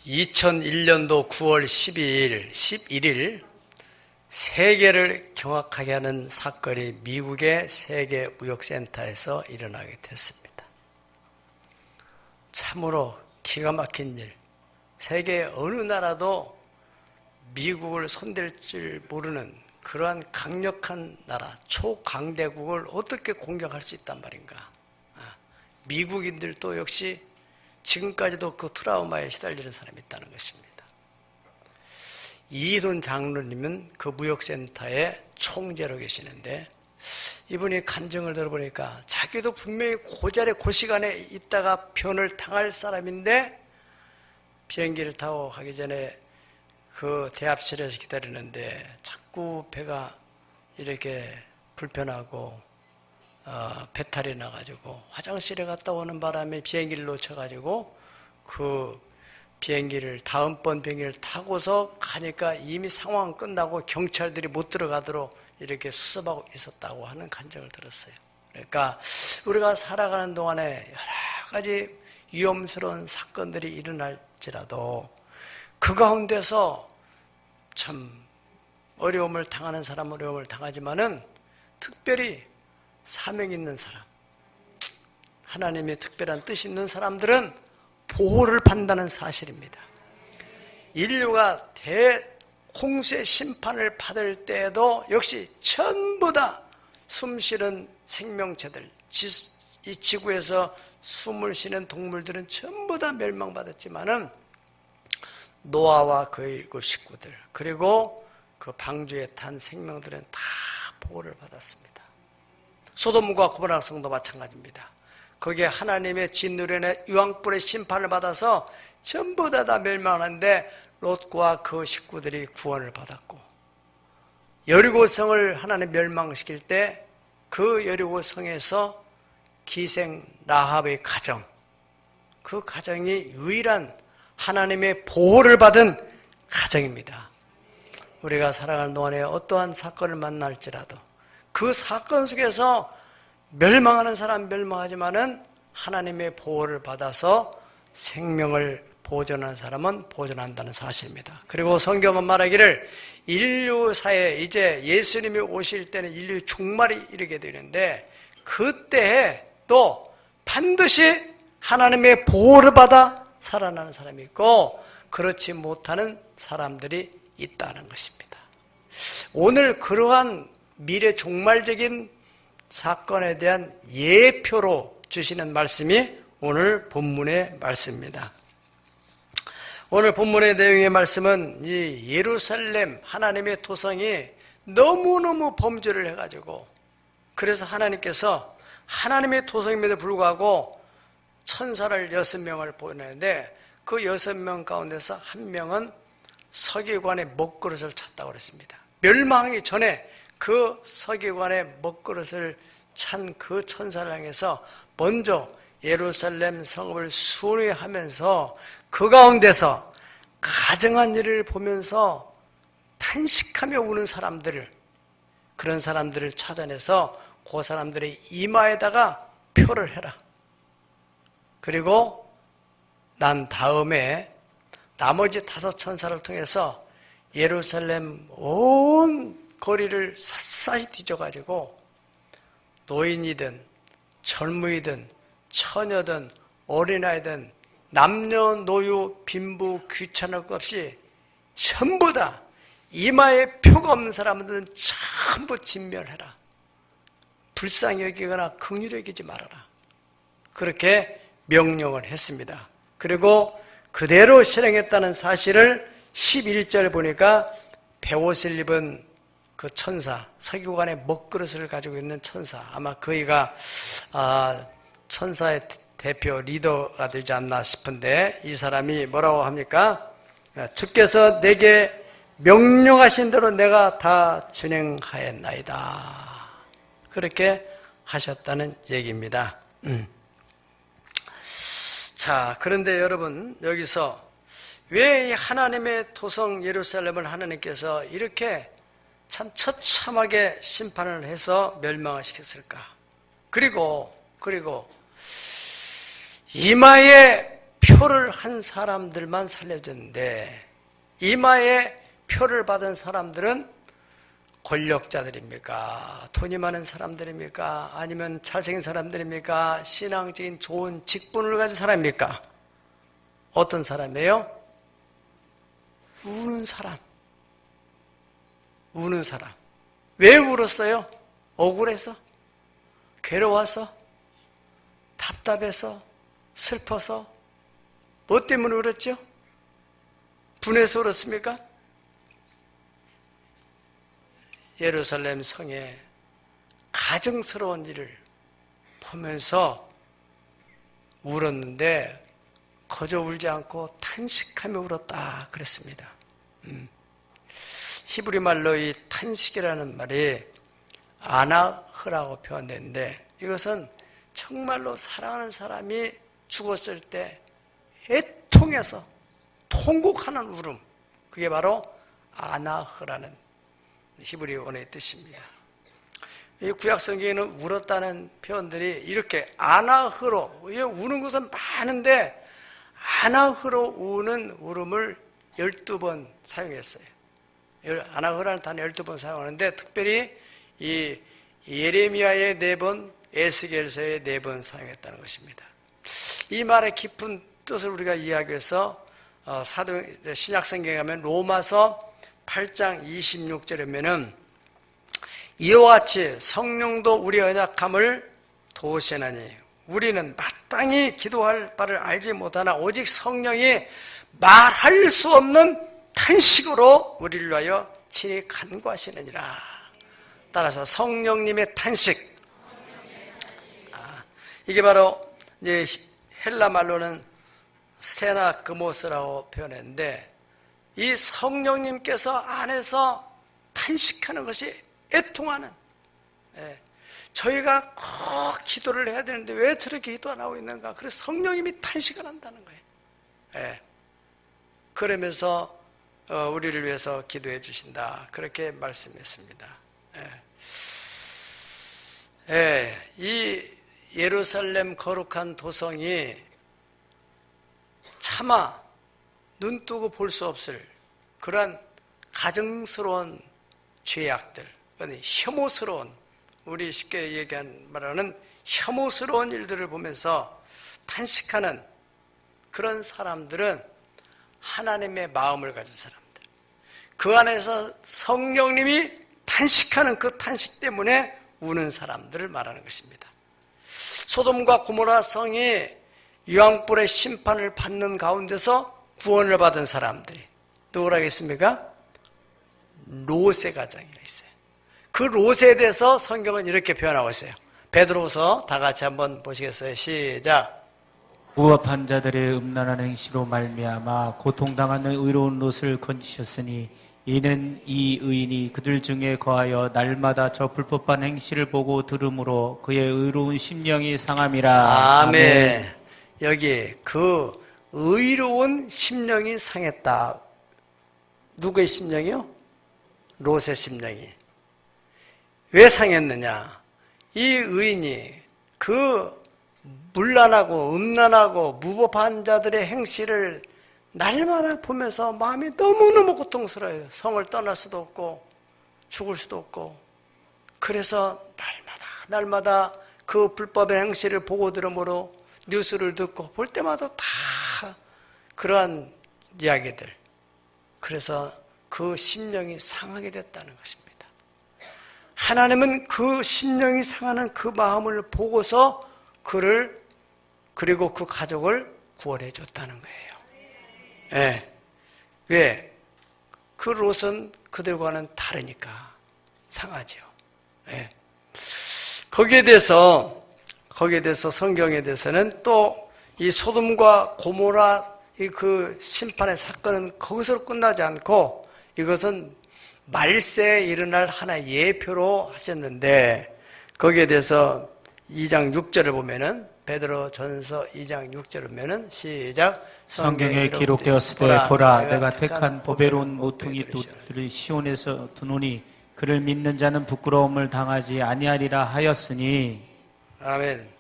2001년도 9월 11일 세계를 경악하게 하는 사건이 미국의 세계무역센터에서 일어나게 됐습니다. 참으로 기가 막힌 일, 세계 어느 나라도 미국을 손댈 줄 모르는 그러한 강력한 나라, 초강대국을 어떻게 공격할 수 있단 말인가. 미국인들도 역시 지금까지도 그 트라우마에 시달리는 사람이 있다는 것입니다. 이희돈 장로님은 그 무역센터의 총재로 계시는데, 이분이 간증을 들어보니까 자기도 분명히 그 자리에 그 시간에 있다가 변을 당할 사람인데, 비행기를 타고 가기 전에 그 대합실에서 기다리는데 자꾸 배가 이렇게 불편하고 배탈이 나가지고 화장실에 갔다 오는 바람에 비행기를 놓쳐가지고 그 비행기를 다음번 비행기를 타고서 가니까 이미 상황은 끝나고 경찰들이 못 들어가도록 이렇게 수습하고 있었다고 하는 간증을 들었어요. 그러니까 우리가 살아가는 동안에 여러 가지 위험스러운 사건들이 일어날지라도 그 가운데서 참 어려움을 당하는 사람은 어려움을 당하지만은 특별히 사명 있는 사람, 하나님의 특별한 뜻이 있는 사람들은 보호를 받는다는 사실입니다. 인류가 대홍수의 심판을 받을 때에도 역시 전부 다 숨쉬는 생명체들, 이 지구에서 숨을 쉬는 동물들은 전부 다 멸망받았지만은 노아와 그의 7 식구들, 그리고 그 방주에 탄 생명들은 다 보호를 받았습니다. 소돔과 고모라 성도 마찬가지입니다. 거기에 하나님의 진노련의 유황불의 심판을 받아서 전부 다 멸망하는데 롯과 그 식구들이 구원을 받았고, 여리고성을 하나님 멸망시킬 때 그 여리고성에서 기생 라합의 가정, 그 가정이 유일한 하나님의 보호를 받은 가정입니다. 우리가 살아가는 동안에 어떠한 사건을 만날지라도 그 사건 속에서 멸망하는 사람 멸망하지만은 하나님의 보호를 받아서 생명을 보존하는 사람은 보존한다는 사실입니다. 그리고 성경은 말하기를 인류사에 이제 예수님이 오실 때는 인류의 종말이 이르게 되는데, 그때에 또 반드시 하나님의 보호를 받아 살아나는 사람이 있고 그렇지 못하는 사람들이 있다는 것입니다. 오늘 그러한 미래 종말적인 사건에 대한 예표로 주시는 말씀이 오늘 본문의 말씀입니다. 오늘 본문의 내용의 말씀은 이 예루살렘 하나님의 토성이 너무너무 범죄를 해가지고, 그래서 하나님께서 하나님의 토성임에도 불구하고 천사를 6명을 보내는데 그 6명 가운데서 한 명은 서기관의 먹그릇을 찾다고 그랬습니다. 멸망하기 전에 그 서기관의 먹그릇을 찬 그 천사를 향해서 먼저 예루살렘 성읍을 순회하면서 그 가운데서 가정한 일을 보면서 탄식하며 우는 사람들을, 그런 사람들을 찾아내서 그 사람들의 이마에다가 표를 해라. 그리고 난 다음에 나머지 5 천사를 통해서 예루살렘 온 거리를 샅샅이 뒤져가지고 노인이든 젊은이든 처녀든 어린아이든 남녀노유 빈부 귀찮을 것 없이 전부 다 이마에 표가 없는 사람들은 전부 진멸해라. 불쌍히 여기거나 긍휼히 여기지 말아라. 그렇게 명령을 했습니다. 그리고 그대로 실행했다는 사실을 11절 보니까 베옷을 입은 그 천사, 서기관의 먹그릇을 가지고 있는 천사, 아마 그이가 천사의 대표 리더가 되지 않나 싶은데, 이 사람이 뭐라고 합니까? 주께서 내게 명령하신 대로 내가 다 준행하였나이다. 그렇게 하셨다는 얘기입니다. 자, 그런데 여러분, 여기서 왜 하나님의 토성 예루살렘을 하나님께서 이렇게 참 처참하게 심판을 해서 멸망을 시켰을까? 그리고 이마에 표 표를 한 사람들만 살려줬는데 이마에 표를 받은 사람들은 권력자들입니까? 돈이 많은 사람들입니까? 아니면 잘생긴 사람들입니까? 신앙적인 좋은 직분을 가진 사람입니까? 어떤 사람이에요? 우는 사람. 우는 사람. 왜 울었어요? 억울해서? 괴로워서? 답답해서? 슬퍼서? 뭐 때문에 울었죠? 분해서 울었습니까? 예루살렘 성에 가증스러운 일을 보면서 울었는데 거저 울지 않고 탄식하며 울었다 그랬습니다. 히브리 말로 이 탄식이라는 말이 아나흐라고 표현되는데 이것은 정말로 사랑하는 사람이 죽었을 때 애통해서 통곡하는 울음, 그게 바로 아나흐라는 히브리 원어의 뜻입니다. 이 구약 성경에는 울었다는 표현들이 이렇게 아나흐로, 우는 것은 많은데 아나흐로 우는 울음을 12번 사용했어요. 아나흐라는 단어 12번 사용하는데 특별히 이 예레미야의 4번, 에스겔서의 4번 사용했다는 것입니다. 이 말의 깊은 뜻을 우리가 이야기해서 신약 성경에 가면 로마서 8장 26절에 보면은 이와 같이 성령도 우리의 연약함을 도우시나니 우리는 마땅히 기도할 바를 알지 못하나 오직 성령이 말할 수 없는 탄식으로 우리를 위하여 친히 간구하시느니라. 따라서 성령님의 탄식. 이게 바로 이제 헬라 말로는 스테나그모스라고 표현했는데 이 성령님께서 안에서 탄식하는 것이 애통하는, 저희가 꼭 기도를 해야 되는데 왜 저렇게 기도 안 하고 있는가? 그래서 성령님이 탄식을 한다는 거예요. 그러면서 우리를 위해서 기도해 주신다, 그렇게 말씀했습니다. 이 예루살렘 거룩한 도성이 차마 눈 뜨고 볼 수 없을 그러한 가증스러운 죄악들, 혐오스러운, 우리 쉽게 얘기한 말하는 혐오스러운 일들을 보면서 탄식하는 그런 사람들은 하나님의 마음을 가진 사람들, 그 안에서 성령님이 탄식하는 그 탄식 때문에 우는 사람들을 말하는 것입니다. 소돔과 고모라 성이 유황불의 심판을 받는 가운데서 구원을 받은 사람들이 누구라겠습니까? 롯의 가정이 있어요. 그 롯에 대해서 성경은 이렇게 표현하고 있어요. 베드로서 다 같이 한번 보시겠어요? 시작. 부업한 자들의 음란한 행실로 말미암아 고통당하는 의로운 롯을 건지셨으니 이는 이 의인이 그들 중에 거하여 날마다 저 불법한 행실을 보고 들음으로 그의 의로운 심령이 상함이라. 아멘. 여기 그 의로운 심령이 상했다. 누구의 심령이요? 롯의 심령이. 왜 상했느냐? 이 의인이 그 문란하고 음란하고 무법한 자들의 행실을 날마다 보면서 마음이 너무너무 고통스러워요. 성을 떠날 수도 없고 죽을 수도 없고, 그래서 날마다 그 불법의 행실을 보고 들으므로 뉴스를 듣고 볼 때마다 다 그러한 이야기들, 그래서 그 심령이 상하게 됐다는 것입니다. 하나님은 그 심령이 상하는 그 마음을 보고서 그를, 그리고 그 가족을 구원해 줬다는 거예요. 왜? 그 롯은 그들과는 다르니까 상하죠. 거기에 대해서 성경에 대해서는 또 이 소돔과 고모라 그 심판의 사건은 거기서 끝나지 않고 이것은 말세에 일어날 하나의 예표로 하셨는데, 거기에 대해서 2장 6절을 보면은, 베드로 전서 2장 6절을 보면은 시작. 성경에 기록되었을 때 보라 내가 택한 보배로운 모퉁이 돌을 시온에서 두노니 그를 믿는 자는 부끄러움을 당하지 아니하리라 하였으니. 아멘.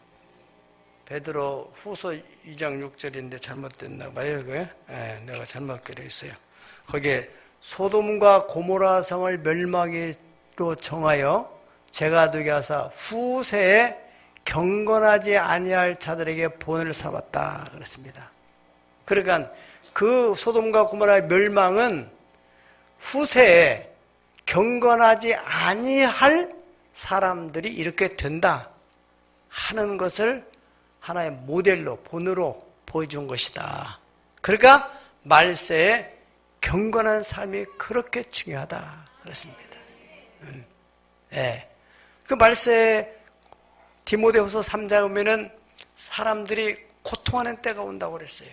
베드로 후서 2장 6절인데 잘못됐나 봐요. 그게? 예, 내가 잘못 그렸어요. 거기에 소돔과 고모라 성을 멸망으로 정하여 제가 되게 하사 후세에 경건하지 아니할 자들에게 본을 삼았다 그랬습니다. 그러니까 그 소돔과 고모라의 멸망은 후세에 경건하지 아니할 사람들이 이렇게 된다 하는 것을 하나의 모델로 본으로 보여준 것이다. 그러니까 말세에 경건한 삶이 그렇게 중요하다 그랬습니다. 예. 그 말세에 디모데후서 3장에 보면은 사람들이 고통하는 때가 온다고 그랬어요.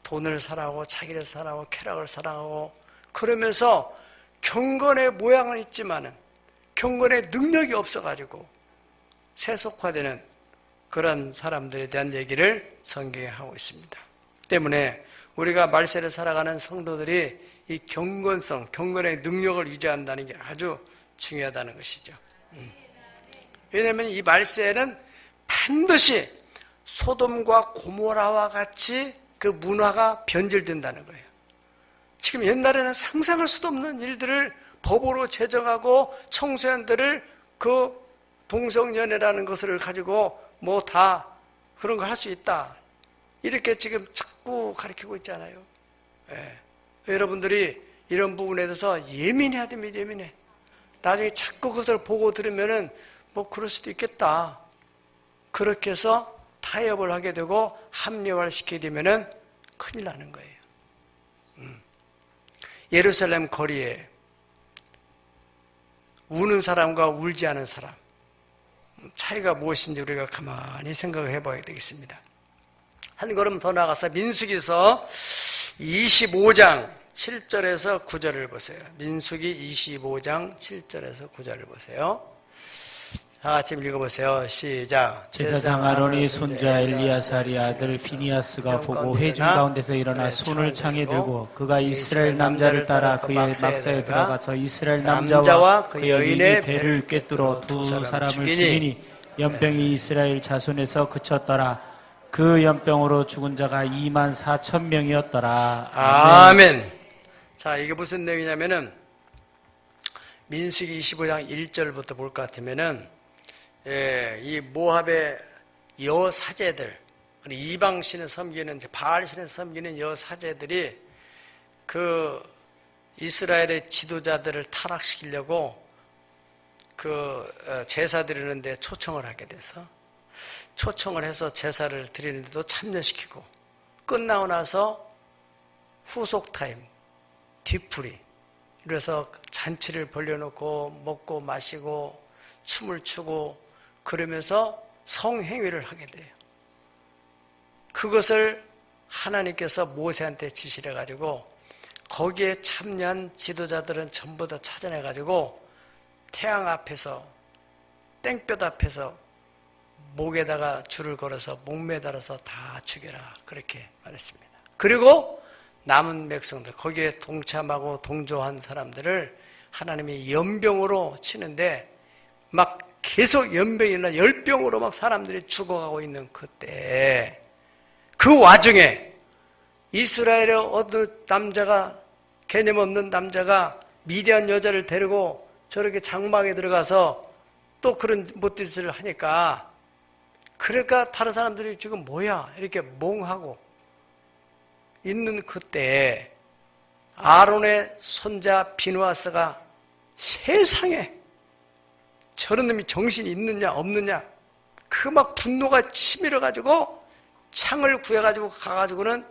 돈을 사랑하고 자기를 사랑하고 쾌락을 사랑하고 그러면서 경건의 모양은 있지만은 경건의 능력이 없어가지고 세속화되는 그런 사람들에 대한 얘기를 성경에 하고 있습니다. 때문에 우리가 말세를 살아가는 성도들이 이 경건성, 경건의 능력을 유지한다는 게 아주 중요하다는 것이죠. 왜냐하면 이 말세에는 반드시 소돔과 고모라와 같이 그 문화가 변질된다는 거예요. 지금 옛날에는 상상할 수도 없는 일들을 법으로 제정하고 청소년들을 그 동성연애라는 것을 가지고 뭐 다 그런 걸 할 수 있다. 이렇게 지금 자꾸 가르치고 있잖아요. 예. 여러분들이 이런 부분에 대해서 예민해야 됩니다. 예민해. 나중에 자꾸 그것을 보고 들으면은 뭐 그럴 수도 있겠다. 그렇게 해서 타협을 하게 되고 합리화를 시키게 되면은 큰일 나는 거예요. 예루살렘 거리에 우는 사람과 울지 않은 사람 차이가 무엇인지 우리가 가만히 생각을 해봐야 되겠습니다. 한 걸음 더 나가서 민수기서 25장 7절에서 9절을 보세요. 민수기 25장 7절에서 9절을 보세요. 다 같이 읽어보세요. 시작. 제사장 아론이 손자 엘리야살의 아들 비니아스가 보고 회중 가운데서 일어나 손을 창에 들고 그가 이스라엘 남자를 따라 그의 막사에 들어가서 이스라엘 남자와 그 여인의 배를 꿰뚫어 두 사람을 죽이니 연병이 이스라엘 자손에서 그쳤더라. 그 연병으로 죽은 자가 24,000명이었더라. 아멘. 자, 이게 무슨 내용이냐면은 민수기 25장 1절부터 볼 것 같으면은 이 모압의 여사제들, 이방신을 섬기는, 바알신을 섬기는 여사제들이 그 이스라엘의 지도자들을 타락시키려고 그 제사 드리는데 초청을 하게 돼서 초청을 해서 제사를 드리는데도 참여시키고 끝나고 나서 후속 타임, 뒤풀이, 그래서 잔치를 벌려놓고 먹고 마시고 춤을 추고 그러면서 성행위를 하게 돼요. 그것을 하나님께서 모세한테 지시를 해가지고 거기에 참여한 지도자들은 전부 다 찾아내가지고 태양 앞에서 땡볕 앞에서 목에다가 줄을 걸어서 목매달아서 다 죽여라 그렇게 말했습니다. 그리고 남은 백성들 거기에 동참하고 동조한 사람들을 하나님이 연병으로 치는데 막 계속 연병이 일어나 열병으로 막 사람들이 죽어가고 있는 그때 그 와중에 이스라엘의 어느 남자가 개념 없는 남자가 미디안 여자를 데리고 저렇게 장막에 들어가서 또 그런 못된 짓을 하니까 그러니까 다른 사람들이 지금 뭐야 이렇게 멍하고 있는 그때 아론의 손자 비누아스가 세상에 저런 놈이 정신이 있느냐 없느냐 그 막 분노가 치밀어 가지고 창을 구해 가지고 가가지고는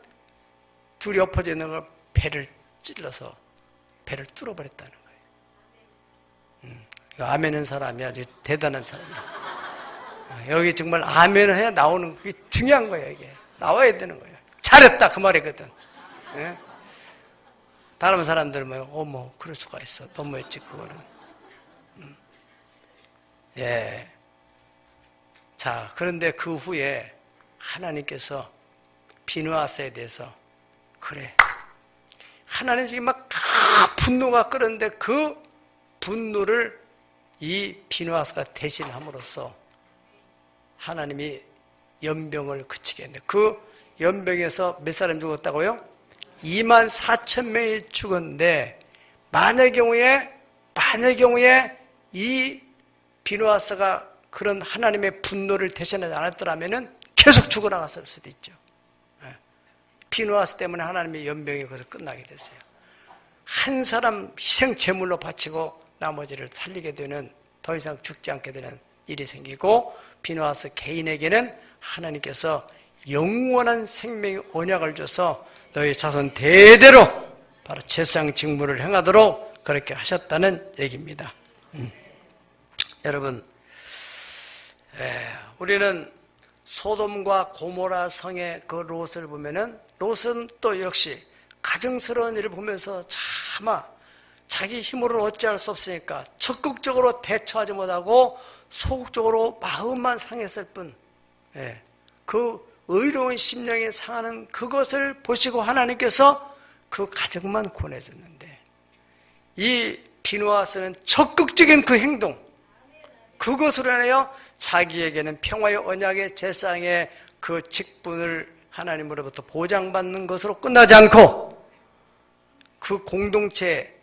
둘이 엎어져 있는 걸 배를 찔러서 배를 뚫어버렸다는 거예요. 아멘은 사람이 아주 대단한 사람이야. 여기 정말 아멘을 해야 나오는 그게 중요한 거예요. 이게 나와야 되는 거예요. 잘했다 그 말이거든. 예? 다른 사람들은 뭐 어머 그럴 수가 있어 너무했지 그거는. 예. 자 그런데 그 후에 하나님께서 비누아스에 대해서 그래 하나님 지금 막 분노가 끓었는데 그 분노를 이 비누아스가 대신함으로써 하나님이 연병을 그치게 했는데 그 연병에서 몇 사람 죽었다고요? 24,000명이 죽었는데 만의 경우에 이 비누아스가 그런 하나님의 분노를 대신하지 않았더라면 계속 죽어나갔을 수도 있죠. 비누아스 때문에 하나님의 연병이 거기서 끝나게 됐어요. 한 사람 희생 제물로 바치고 나머지를 살리게 되는, 더 이상 죽지 않게 되는 일이 생기고, 비누아스 개인에게는 하나님께서 영원한 생명의 언약을 줘서 너희 자손 대대로 바로 제사장 직무를 행하도록 그렇게 하셨다는 얘기입니다. 여러분, 우리는 소돔과 고모라 성의 그 롯을 보면은, 롯은 또 역시 가증스러운 일을 보면서 차마 자기 힘으로는 어찌할 수 없으니까 적극적으로 대처하지 못하고 소극적으로 마음만 상했을 뿐, 그 의로운 심령이 상하는 그것을 보시고 하나님께서 그 가정만 구원해줬는데, 이 비누아스는 적극적인 그 행동, 그것으로 인하여 자기에게는 평화의 언약의 제사장의 그 직분을 하나님으로부터 보장받는 것으로 끝나지 않고, 그 공동체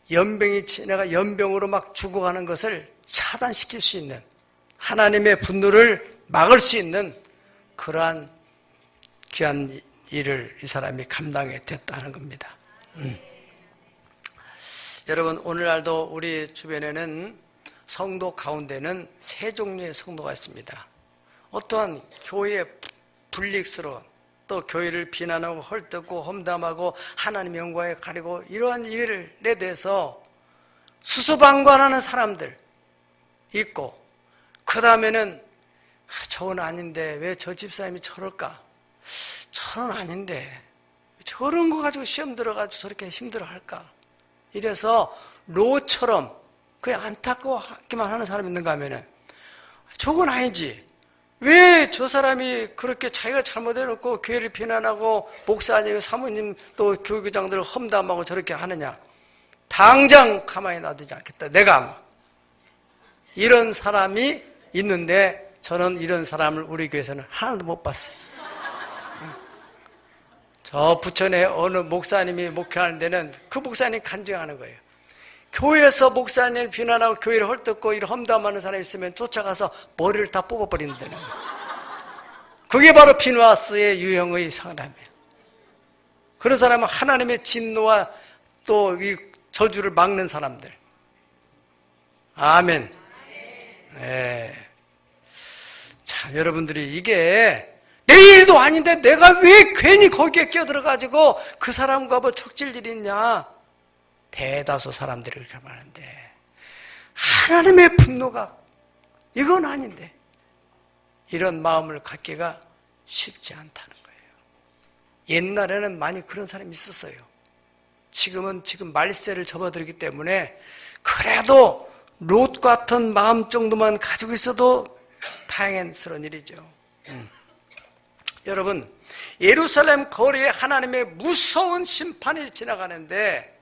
연병이 지나가 연병으로 막 죽어가는 것을 차단시킬 수 있는, 하나님의 분노를 막을 수 있는 그러한 귀한 일을 이 사람이 감당해 됐다는 겁니다. 여러분, 오늘날도 우리 주변에는 성도 가운데는 세 종류의 성도가 있습니다. 어떠한 교회의 불릭스러운, 또 교회를 비난하고 헐뜯고 험담하고 하나님의 영광에 가리고 이러한 일에 대해서 수수방관하는 사람들 있고, 그 다음에는 저건 아닌데 왜 저 집사님이 저럴까? 저는 아닌데 저런 거 가지고 시험 들어가지고 저렇게 힘들어할까? 이래서 롯처럼 그냥 안타까워하기만 하는 사람이 있는가 하면은, 저건 아니지, 왜 저 사람이 그렇게 자기가 잘못해놓고 교회를 비난하고 목사님, 사모님, 또 교육장들을 험담하고 저렇게 하느냐? 당장 가만히 놔두지 않겠다, 내가. 이런 사람이 있는데, 저는 이런 사람을 우리 교회에서는 하나도 못 봤어요. 저 부천에 어느 목사님이 목회하는 데는 그 목사님이 간증하는 거예요. 교회에서 목사님을 비난하고 교회를 헐뜯고 이런 험담하는 사람이 있으면 쫓아가서 머리를 다 뽑아버린다는 거예요. 그게 바로 비누아스의 유형의 사람이에요. 그런 사람은 하나님의 진노와 또 이 저주를 막는 사람들. 아멘. 네. 자, 여러분들이 이게 내 일도 아닌데 내가 왜 괜히 거기에 끼어들어가지고 그 사람과 뭐 척질 일이 있냐? 대다수 사람들이 그렇게 말하는데, 하나님의 분노가 이건 아닌데 이런 마음을 갖기가 쉽지 않다는 거예요. 옛날에는 많이 그런 사람이 있었어요. 지금 말세를 접어들기 때문에 그래도 롯 같은 마음 정도만 가지고 있어도 다행스러운 일이죠. 여러분, 예루살렘 거리에 하나님의 무서운 심판이 지나가는데,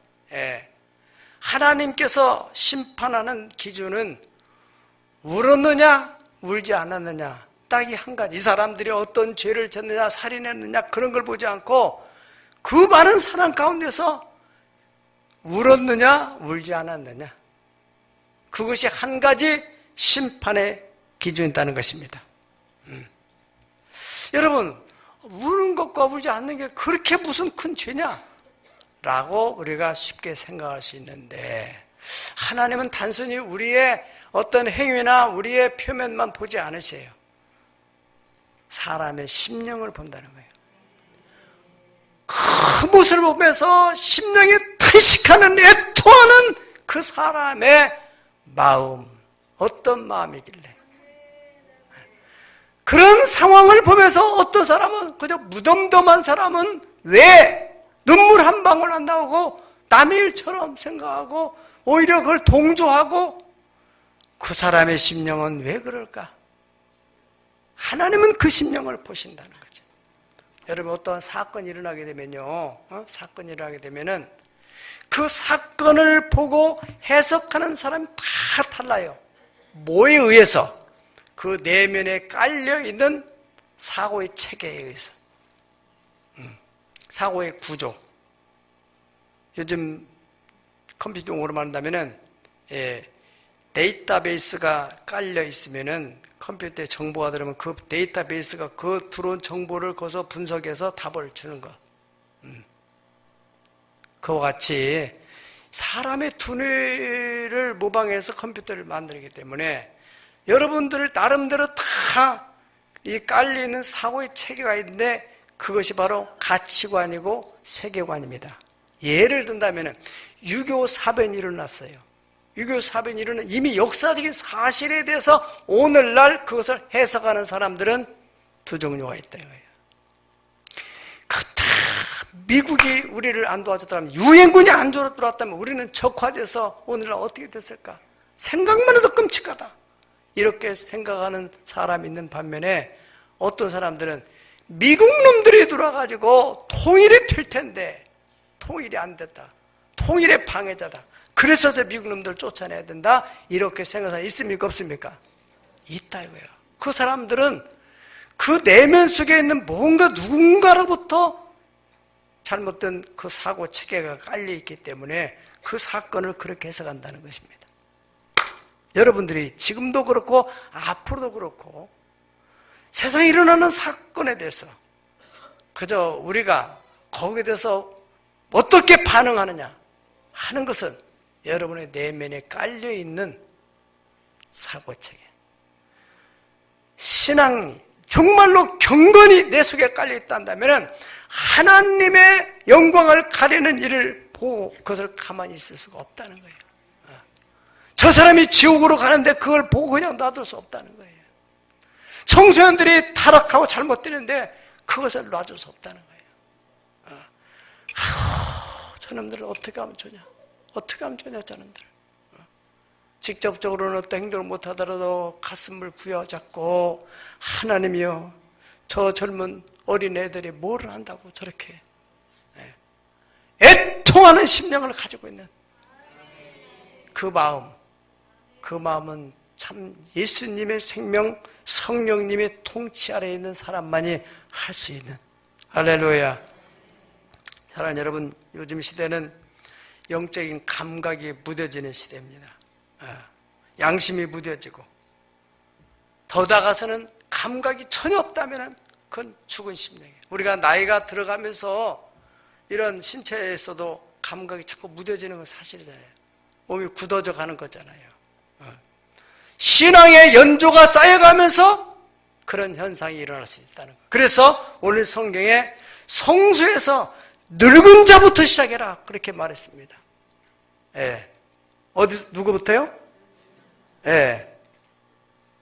하나님께서 심판하는 기준은 울었느냐 울지 않았느냐, 딱 이 한 가지. 이 사람들이 어떤 죄를 졌느냐 살인했느냐 그런 걸 보지 않고 그 많은 사람 가운데서 울었느냐 울지 않았느냐, 그것이 한 가지 심판의 기준이라는 것입니다. 여러분, 우는 것과 울지 않는 게 그렇게 무슨 큰 죄냐? 라고 우리가 쉽게 생각할 수 있는데, 하나님은 단순히 우리의 어떤 행위나 우리의 표면만 보지 않으세요. 사람의 심령을 본다는 거예요. 그 모습을 보면서 심령이 탄식하는, 애통하는 그 사람의 마음, 어떤 마음이길래. 그런 상황을 보면서 어떤 사람은, 그저 무덤덤한 사람은 왜 눈물 한 방울 안 나오고 남의 일처럼 생각하고 오히려 그걸 동조하고, 그 사람의 심령은 왜 그럴까? 하나님은 그 심령을 보신다는 거죠. 여러분, 어떠한 사건이 일어나게 되면요, 사건이 일어나게 되면은 그 사건을 보고 해석하는 사람이 다 달라요. 뭐에 의해서? 그 내면에 깔려있는 사고의 체계에 의해서. 사고의 구조. 요즘 컴퓨터 용어로 말한다면은, 데이터베이스가 깔려 있으면은 컴퓨터에 정보가 들어오면 그 데이터베이스가 그 들어온 정보를 거기서 분석해서 답을 주는 것. 그와 같이 사람의 두뇌를 모방해서 컴퓨터를 만들기 때문에 여러분들 나름대로 다 이 깔려있는 사고의 체계가 있는데 그것이 바로 가치관이고 세계관입니다. 예를 든다면 유교 사변이 일어났어요. 유교 사변이 일어난 이미 역사적인 사실에 대해서 오늘날 그것을 해석하는 사람들은 두 종류가 있다 이거예요. 미국이 우리를 안 도와줬다면, 유엔군이 안 도와줬다면 우리는 적화돼서 오늘날 어떻게 됐을까? 생각만 해도 끔찍하다. 이렇게 생각하는 사람이 있는 반면에 어떤 사람들은 미국 놈들이 들어와가지고 통일이 될 텐데 통일이 안 됐다. 통일의 방해자다. 그래서 저 미국 놈들을 쫓아내야 된다. 이렇게 생각하는 사람이 있습니까? 없습니까? 있다 이거예요. 그 사람들은 그 내면 속에 있는 뭔가 누군가로부터 잘못된 그 사고 체계가 깔려있기 때문에 그 사건을 그렇게 해석한다는 것입니다. 여러분들이 지금도 그렇고 앞으로도 그렇고 세상에 일어나는 사건에 대해서 그저 우리가 거기에 대해서 어떻게 반응하느냐 하는 것은 여러분의 내면에 깔려있는 사고체계. 신앙이 정말로 경건이 내 속에 깔려있다면 하나님의 영광을 가리는 일을 보고 그것을 가만히 있을 수가 없다는 거예요. 저 사람이 지옥으로 가는데 그걸 보고 그냥 놔둘 수 없다는 거예요. 청소년들이 타락하고 잘못되는데 그것을 놔줄 수 없다는 거예요. 저놈들을 어떻게 하면 좋냐? 어떻게 하면 좋냐 저놈들. 직접적으로는 어떤 행동을 못하더라도 가슴을 부여잡고 하나님이여 저 젊은 어린애들이 뭐를 한다고 저렇게 애통하는 심령을 가지고 있는 그 마음은 참 예수님의 생명 성령님의 통치 아래에 있는 사람만이 할 수 있는. 할렐루야. 사랑하는 여러분, 요즘 시대는 영적인 감각이 무뎌지는 시대입니다. 양심이 무뎌지고 더 나아가서는 감각이 전혀 없다면 그건 죽은 심령이에요. 우리가 나이가 들어가면서 이런 신체에서도 감각이 자꾸 무뎌지는 건 사실이잖아요. 몸이 굳어져 가는 거잖아요. 신앙의 연조가 쌓여가면서 그런 현상이 일어날 수 있다는 거예요. 그래서 오늘 성경에 성수에서 늙은 자부터 시작해라 그렇게 말했습니다. 누구부터요?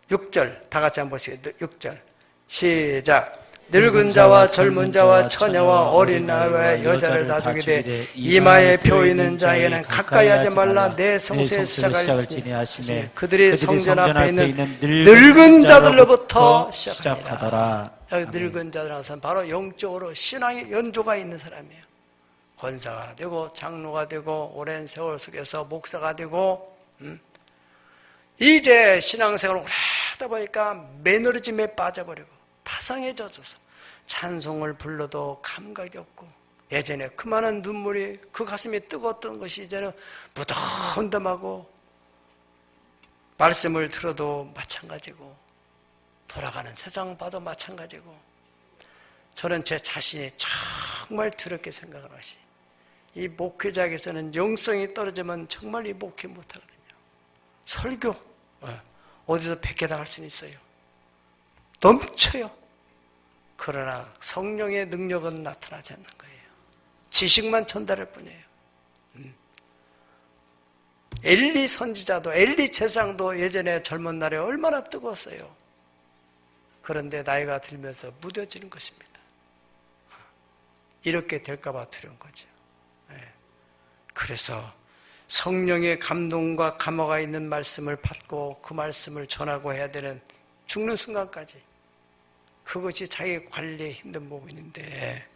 6절 다 같이 한번 보시죠. 6절 시작. 늙은 자와 젊은 자와 처녀와 어린 아이와 여자를 다 죽이되 이마에 표 있는 자에게는 가까이 하지 말라. 내 성수의 시작을 지니하시매 그들이 성전 앞에 있는 늙은 자들로부터 시작하더라. 여기 늙은 자들은 바로 영적으로 신앙의 연조가 있는 사람이에요. 권사가 되고 장로가 되고 오랜 세월 속에서 목사가 되고 이제 신앙생활을 오래 하다 보니까 매너리즘에 빠져버리고 타성에 젖어서 찬송을 불러도 감각이 없고 예전에 그 많은 눈물이 그 가슴이 뜨거웠던 것이 이제는 무덤덤하고 말씀을 들어도 마찬가지고 돌아가는 세상 봐도 마찬가지고 저는 제 자신이 정말 두렵게 생각을 하시 이 목회자에게서는 영성이 떨어지면 정말 이 목회 못하거든요. 설교 어디서 백개당할 수는 있어요. 넘쳐요. 그러나 성령의 능력은 나타나지 않는 거예요. 지식만 전달할 뿐이에요. 엘리 선지자도 엘리 제사장도 예전에 젊은 날에 얼마나 뜨거웠어요. 그런데 나이가 들면서 무뎌지는 것입니다. 이렇게 될까 봐 두려운 거죠. 그래서 성령의 감동과 감화가 있는 말씀을 받고 그 말씀을 전하고 해야 되는 죽는 순간까지 그것이 자기 관리에 힘든 부분인데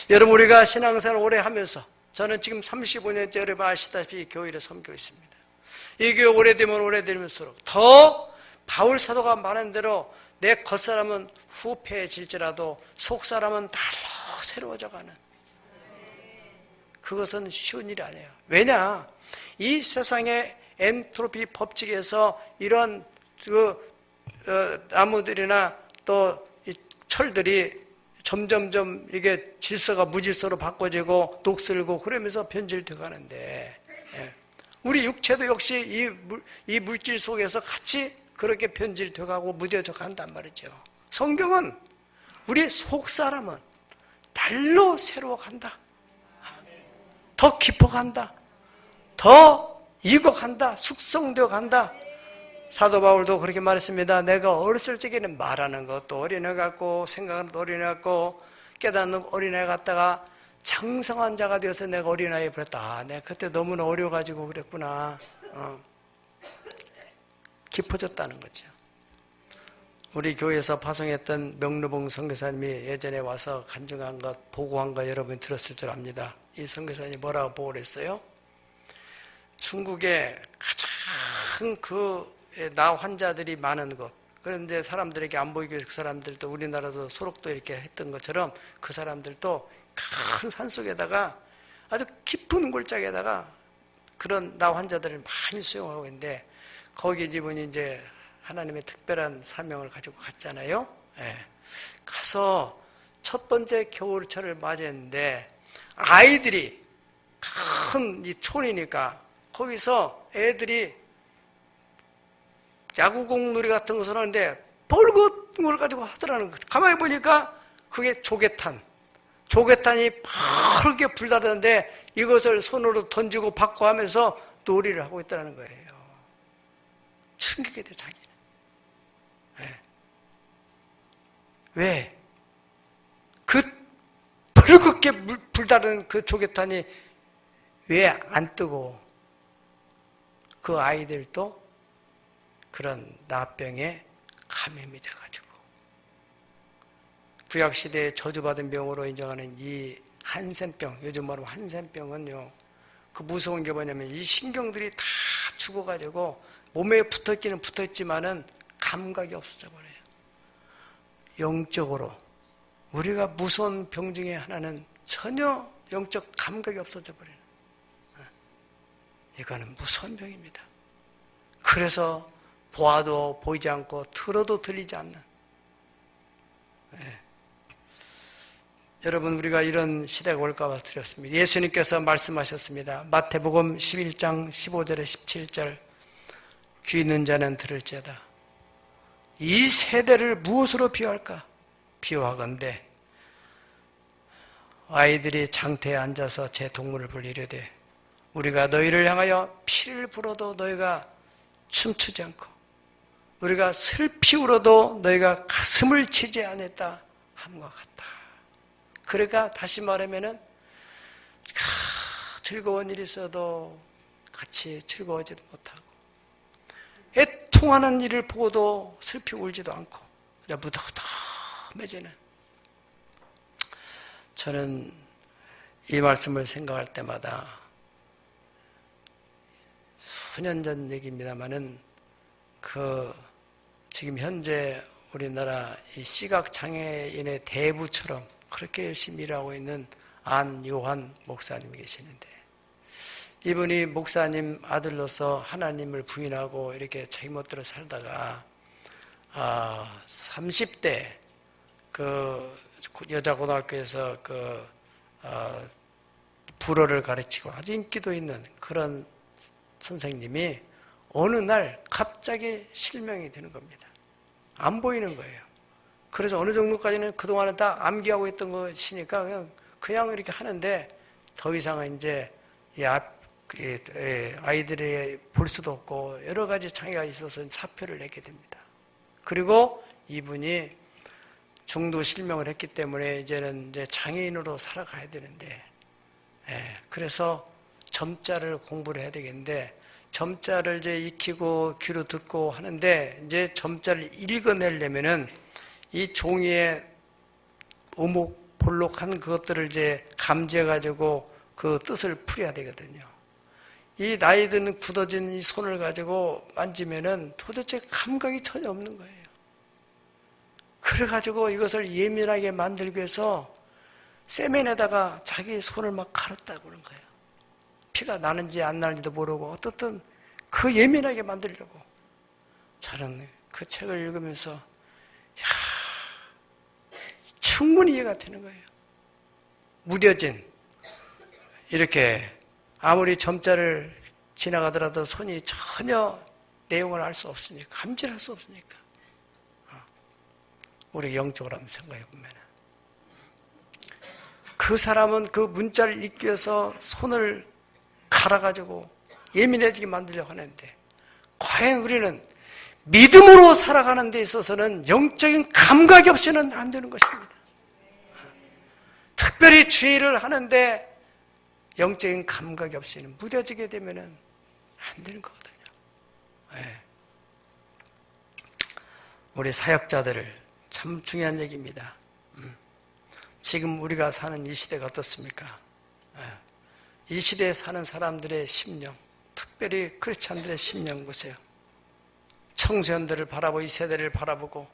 여러분 우리가 신앙생활 오래 하면서 저는 지금 35년째 여러분 아시다시피 교회를 섬기고 있습니다. 이 교회 오래되면 오래될수록 더 바울 사도가 말한 대로 내 겉사람은 후패해질지라도 속사람은 날로 새로워져가는, 그것은 쉬운 일이 아니에요. 왜냐? 이 세상의 엔트로피 법칙에서 이런 나무들이나 또 이 철들이 점점점 이게 질서가 무질서로 바꿔지고 녹슬고 그러면서 변질돼 가는데, 우리 육체도 역시 이 물질 속에서 같이 그렇게 변질돼 가고 무뎌져 간단 말이죠. 성경은 우리 속사람은 날로 새로워간다, 더 깊어간다, 더 익어간다, 숙성되어 간다. 사도 바울도 그렇게 말했습니다. 내가 어렸을 적에는 말하는 것도 어린애 같고 생각하는 것도 어린애 같고 깨닫는 어린애 같다가 장성한 자가 되어서 내가 어린아이에 버렸다. 아, 내가 그때 너무나 어려가지고 그랬구나. 깊어졌다는 거죠. 우리 교회에서 파송했던 명루봉 선교사님이 예전에 와서 간증한 것, 보고한 거 여러분이 들었을 줄 압니다. 이 선교사님이 뭐라고 보고를 했어요? 중국에 가장 나 환자들이 많은 곳, 그런데 사람들에게 안 보이기 위해서 그 사람들도 우리나라도 소록도 이렇게 했던 것처럼 그 사람들도 큰 산속에다가 아주 깊은 골짜기에다가 그런 나 환자들을 많이 수용하고 있는데, 거기 이분이 이제 하나님의 특별한 사명을 가지고 갔잖아요. 가서 첫 번째 겨울철을 맞이했는데 아이들이 큰 이 촌이니까 거기서 애들이 야구공 놀이 같은 것을 하는데 벌겋은 걸 가지고 하더라는 거죠. 가만히 보니까 그게 조개탄이 파랗게 불나는데 이것을 손으로 던지고 받고 하면서 놀이를 하고 있다는 거예요. 충격이 돼, 자기는. 왜? 그 벌겋게 불다른 그 조개탄이 왜 안 뜨고 그 아이들도 그런 나병에 감염이 돼가지고 구약시대에 저주받은 병으로 인정하는 이 한센병, 요즘 말하면 한센병은요, 그 무서운 게 뭐냐면 이 신경들이 다 죽어가지고 몸에 붙어있기는 붙어있지만은 감각이 없어져 버려요. 영적으로 우리가 무서운 병 중에 하나는 전혀 영적 감각이 없어져 버려요. 이거는 무서운 병입니다. 그래서 보아도 보이지 않고 들어도 들리지 않는. 여러분, 우리가 이런 시대가 올까 봐 드렸습니다. 예수님께서 말씀하셨습니다. 마태복음 11장 15절에 17절, 귀 있는 자는 들을지어다. 이 세대를 무엇으로 비유할까? 비유하건대 아이들이 장터에 앉아서 제 동물을 불리려되 우리가 너희를 향하여 피를 불어도 너희가 춤추지 않고 우리가 슬피 울어도 너희가 가슴을 치지 않았다 함과 같다. 그러니까 다시 말하면은 즐거운 일이 있어도 같이 즐거워지도 못하고 애통하는 일을 보고도 슬피 울지도 않고 그냥 무덤무덤해지는. 저는 이 말씀을 생각할 때마다 수년 전 얘기입니다만은 지금 현재 우리나라 이 시각장애인의 대부처럼 그렇게 열심히 일하고 있는 안요한 목사님이 계시는데, 이분이 목사님 아들로서 하나님을 부인하고 이렇게 자기 멋대로 살다가 30대 그 여자 고등학교에서 불어를 가르치고 아주 인기도 있는 그런 선생님이 어느 날 갑자기 실명이 되는 겁니다. 안 보이는 거예요. 그래서 어느 정도까지는 그동안은 다 암기하고 있던 것이니까 그냥 이렇게 하는데 더 이상은 이제 아이들이 볼 수도 없고 여러 가지 장애가 있어서 사표를 내게 됩니다. 그리고 이분이 중도 실명을 했기 때문에 이제는 이제 장애인으로 살아가야 되는데, 그래서 점자를 공부를 해야 되겠는데, 점자를 이제 익히고 귀로 듣고 하는데, 이제 점자를 읽어내려면은 이 종이에 오목볼록한 그것들을 이제 감지해가지고 그 뜻을 풀어야 되거든요. 이 나이 드는 굳어진 이 손을 가지고 만지면은 도대체 감각이 전혀 없는 거예요. 그래가지고 이것을 예민하게 만들기 위해서 세면에다가 자기 손을 막 갈았다고 그런 거예요. 피가 나는지 안 나는지도 모르고 어떻든 그 예민하게 만들려고. 저는 그 책을 읽으면서 충분히 이해가 되는 거예요. 무뎌진 이렇게 아무리 점자를 지나가더라도 손이 전혀 내용을 알 수 없으니까, 감지할 수 없으니까. 우리 영적으로 한번 생각해 보면 그 사람은 그 문자를 읽기 위해서 손을 갈아가지고 예민해지게 만들려고 하는데, 과연 우리는 믿음으로 살아가는 데 있어서는 영적인 감각이 없이는 안 되는 것입니다. 특별히 주의를 하는데 영적인 감각이 없이는 무뎌지게 되면 안 되는 거거든요. 네. 우리 사역자들을 참 중요한 얘기입니다. 지금 우리가 사는 이 시대가 어떻습니까? 이 시대에 사는 사람들의 심령, 특별히 크리스찬들의 심령 보세요. 청소년들을 바라보고 이 세대를 바라보고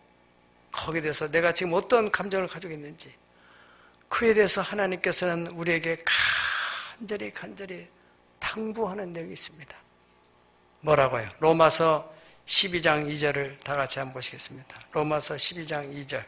거기에 대해서 내가 지금 어떤 감정을 가지고 있는지, 그에 대해서 하나님께서는 우리에게 간절히 당부하는 내용이 있습니다. 뭐라고요? 로마서 12장 2절을 다 같이 한번 보시겠습니다. 로마서 12장 2절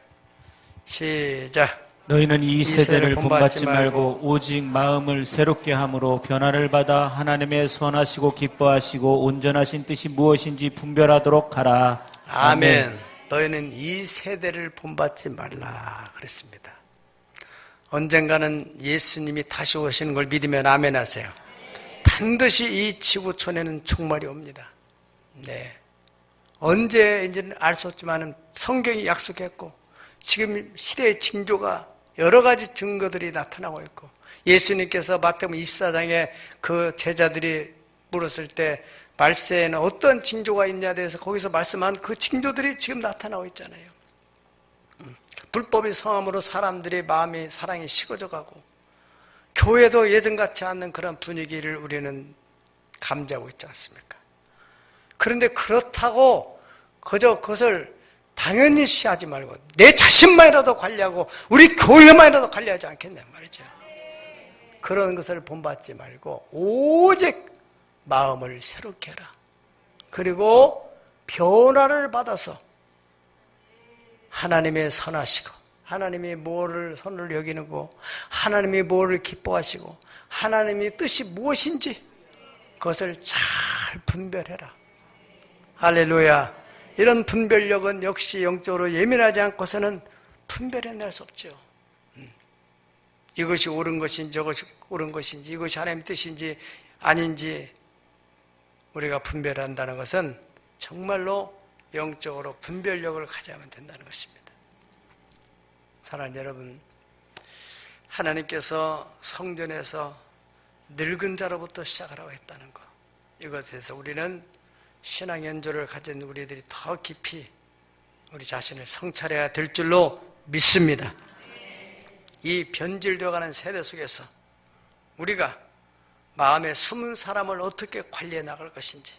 시작. 너희는 이 세대를 본받지 말고 오직 마음을 새롭게 함으로 변화를 받아 하나님의 선하시고 기뻐하시고 온전하신 뜻이 무엇인지 분별하도록 하라. 아멘. 너희는 이 세대를 본받지 말라 그랬습니다. 언젠가는 예수님이 다시 오시는 걸 믿으면 아멘 하세요. 반드시 이 지구촌에는 종말이 옵니다. 네. 언제인지는 알 수 없지만 성경이 약속했고 지금 시대의 징조가 여러 가지 증거들이 나타나고 있고, 예수님께서 마태복음 24장에 그 제자들이 물었을 때 말세에는 어떤 징조가 있냐에 대해서 거기서 말씀한 그 징조들이 지금 나타나고 있잖아요. 불법이 성함으로 사람들의 마음이 사랑이 식어져 가고 교회도 예전 같지 않는 그런 분위기를 우리는 감지하고 있지 않습니까? 그런데 그렇다고 그저 그것을 당연히 시하지 말고 내 자신만이라도 관리하고 우리 교회만이라도 관리하지 않겠냐 말이죠. 그런 것을 본받지 말고 오직 마음을 새롭게 해라. 그리고 변화를 받아서 하나님의 선하시고 하나님이 뭐를 선을 여기는고 하나님이 뭐를 기뻐하시고 하나님의 뜻이 무엇인지 그것을 잘 분별해라. 할렐루야. 이런 분별력은 역시 영적으로 예민하지 않고서는 분별해낼 수 없죠. 이것이 옳은 것인지 저것이 옳은 것인지 이것이 하나님의 뜻인지 아닌지 우리가 분별한다는 것은 정말로 영적으로 분별력을 가져야만 된다는 것입니다. 사랑하는 여러분, 하나님께서 성전에서 늙은 자로부터 시작하라고 했다는 것, 이것에 대해서 우리는 신앙 연조를 가진 우리들이 더 깊이 우리 자신을 성찰해야 될 줄로 믿습니다. 이 변질되어가는 세대 속에서 우리가 마음에 숨은 사람을 어떻게 관리해 나갈 것인지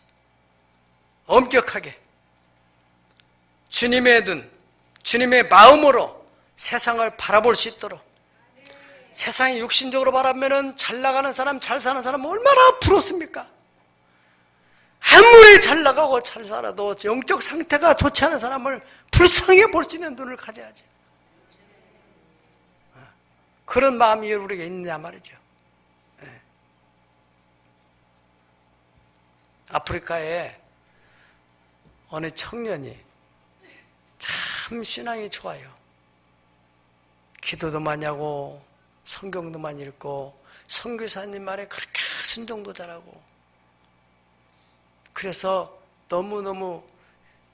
엄격하게 주님의 눈, 주님의 마음으로 세상을 바라볼 수 있도록, 세상이 육신적으로 바라보면 잘 나가는 사람, 잘 사는 사람 얼마나 부럽습니까? 아무리 잘 나가고 잘 살아도 영적 상태가 좋지 않은 사람을 불쌍히 볼 수 있는 눈을 가져야지. 그런 마음이 우리에게 있느냐 말이죠. 아프리카에 어느 청년이 참 신앙이 좋아요. 기도도 많이 하고 성경도 많이 읽고 선교사님 말에 그렇게 순종도 잘하고, 그래서 너무너무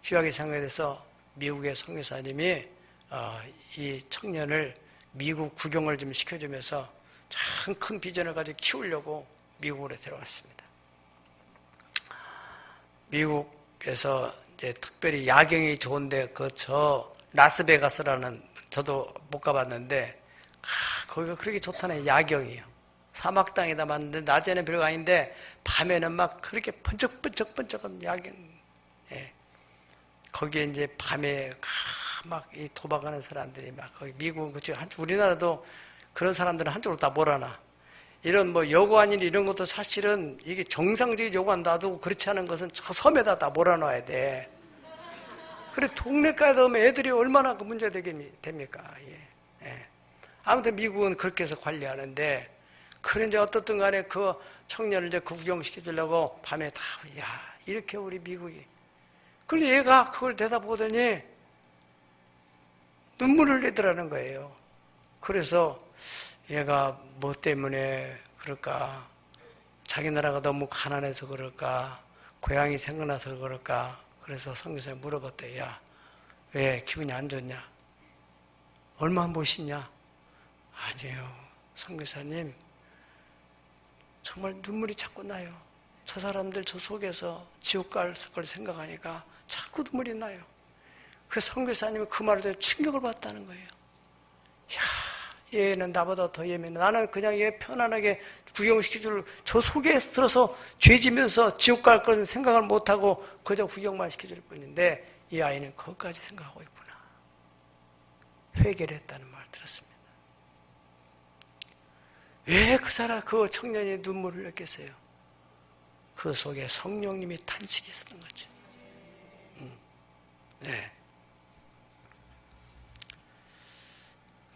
귀하게 생각해서 미국의 선교사님이 이 청년을 미국 구경을 좀 시켜주면서 참 큰 비전을 가지고 키우려고 미국으로 데려왔습니다. 미국에서 이제 특별히 야경이 좋은데 저 라스베가스라는, 저도 못 가봤는데 거기가 그렇게 좋다네. 야경이요. 사막 땅에다 만드는데 낮에는 별거 아닌데 밤에는 막 그렇게 번쩍번쩍번쩍한 야경. 예. 거기에 이제 밤에 막 이 도박하는 사람들이 막 거기 미국 그쪽 우리나라도 그런 사람들은 한쪽으로 다 몰아놔. 이런 뭐 여고아닌 이런 것도 사실은 이게 정상적인 여고안 놔두고 그렇지 않은 것은 저 섬에다 다 몰아놔야 돼. 그래 동네가에 오면 애들이 얼마나 그 문제 됩니까? 예. 예. 아무튼 미국은 그렇게 해서 관리하는데, 그래 이제 어떻든 간에 그 청년을 이제 구경시켜주려고 밤에 다, 야, 이렇게 우리 미국이. 그런데 얘가 그걸 대답보더니 눈물을 내더라는 거예요. 그래서 얘가 뭐 때문에 그럴까? 자기 나라가 너무 가난해서 그럴까? 고향이 생각나서 그럴까? 그래서 선교사에 물어봤대. 야, 왜 기분이 안 좋냐? 얼마 멋있냐? 아니에요. 선교사님, 정말 눈물이 자꾸 나요. 저 사람들 저 속에서 지옥 갈 걸 생각하니까 자꾸 눈물이 나요. 그래서 선교사님이 그 말을 듣고 충격을 받다는 거예요. 야, 얘는 나보다 더 예민해. 나는 그냥 얘 편안하게 구경시켜줄, 저 속에 들어서 죄지면서 지옥 갈 거는 생각을 못하고 그저 구경만 시켜줄 뿐인데 이 아이는 그것까지 생각하고 있구나. 회개를 했다는 말 들었습니다. 왜 그 청년이 눈물을 흘렸겠어요? 그 속에 성령님이 탄식이 있었던 거죠. 네.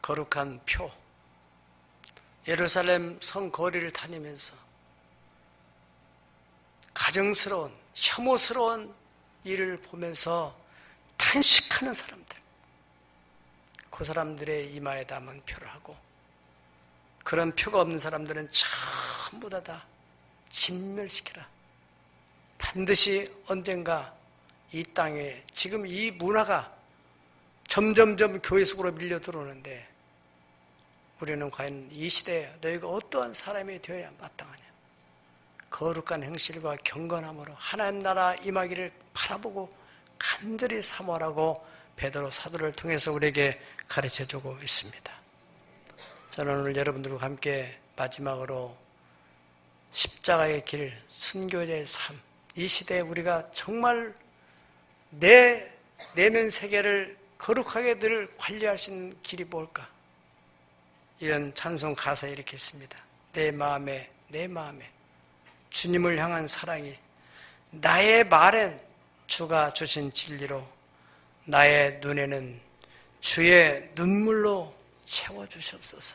거룩한 표. 예루살렘 성 거리를 다니면서 가증스러운, 혐오스러운 일을 보면서 탄식하는 사람들, 그 사람들의 이마에 담은 표를 하고, 그런 표가 없는 사람들은 전부 다 진멸시키라. 반드시 언젠가 이 땅에, 지금 이 문화가 점점점 교회 속으로 밀려 들어오는데, 우리는 과연 이 시대에 너희가 어떠한 사람이 되어야 마땅하냐? 거룩한 행실과 경건함으로 하나님 나라 임하기를 바라보고 간절히 사모하라고 베드로 사도를 통해서 우리에게 가르쳐주고 있습니다. 저는 오늘 여러분들과 함께 마지막으로 십자가의 길, 순교자의 삶, 이 시대에 우리가 정말 내 내면 세계를 거룩하게 늘 관리할 수 있는 길이 뭘까? 이런 찬송 가사에 이렇게 있습니다. 내 마음에 주님을 향한 사랑이, 나의 말엔 주가 주신 진리로, 나의 눈에는 주의 눈물로 채워주시옵소서.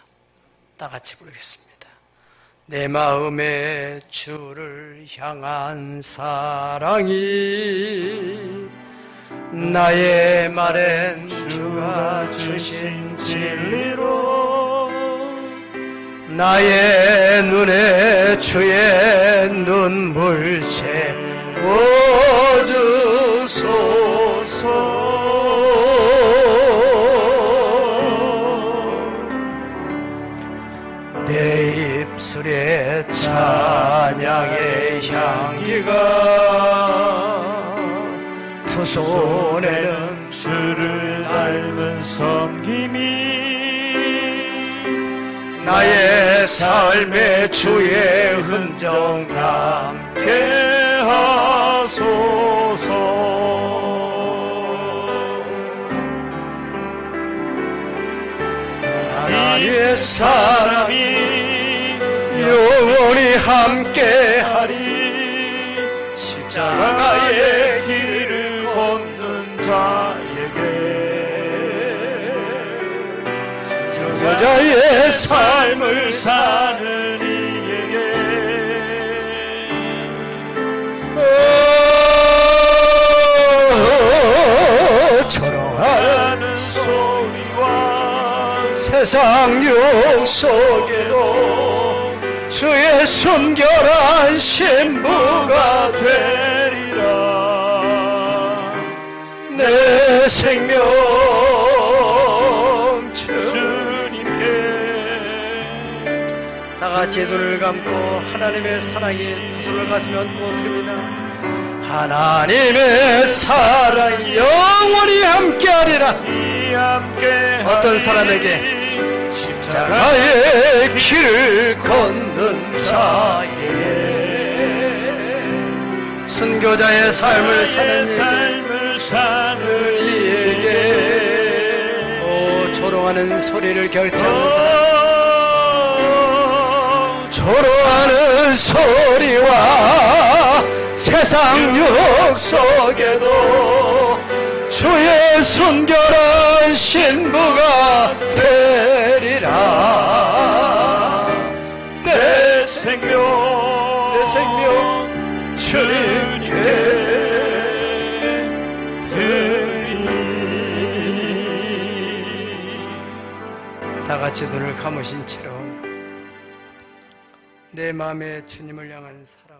다 같이 부르겠습니다. 내 마음에 주를 향한 사랑이, 나의 말엔 주가 주신 진리로, 나의 눈에 주의 눈물 채워주소서. 내 입술에 찬양의 향기가, 두 손에는 주를 닮은 섬김이, 나의 삶에 주의 흔적 남게 하소서. 나의 사랑이 영원히 함께하리. 십자가의 길을 걷는 자에게, 순교자의 삶을 사는 이에게, 초롱하는 소리와 세상 유혹 속에도 주의 순결한 신부가 되리라. 내 생명 주님께. 다 같이 눈을 감고 하나님의 사랑이 두 손을 가슴에 얹고 드립니다. 하나님의 사랑이 영원히 함께하리라. 어떤 사람에게? 십자가의 길을 걷는 자에게, 순교자의 삶을 사는 이에게, 조롱하는 소리를 결정하는 사람, 조롱하는 소리와 세상 유혹 속에도 주의 순결한 신부가 되리라. 내 생명 주님께 드리리. 다 같이 눈을 감으신 채로 내 마음에 주님을 향한 사랑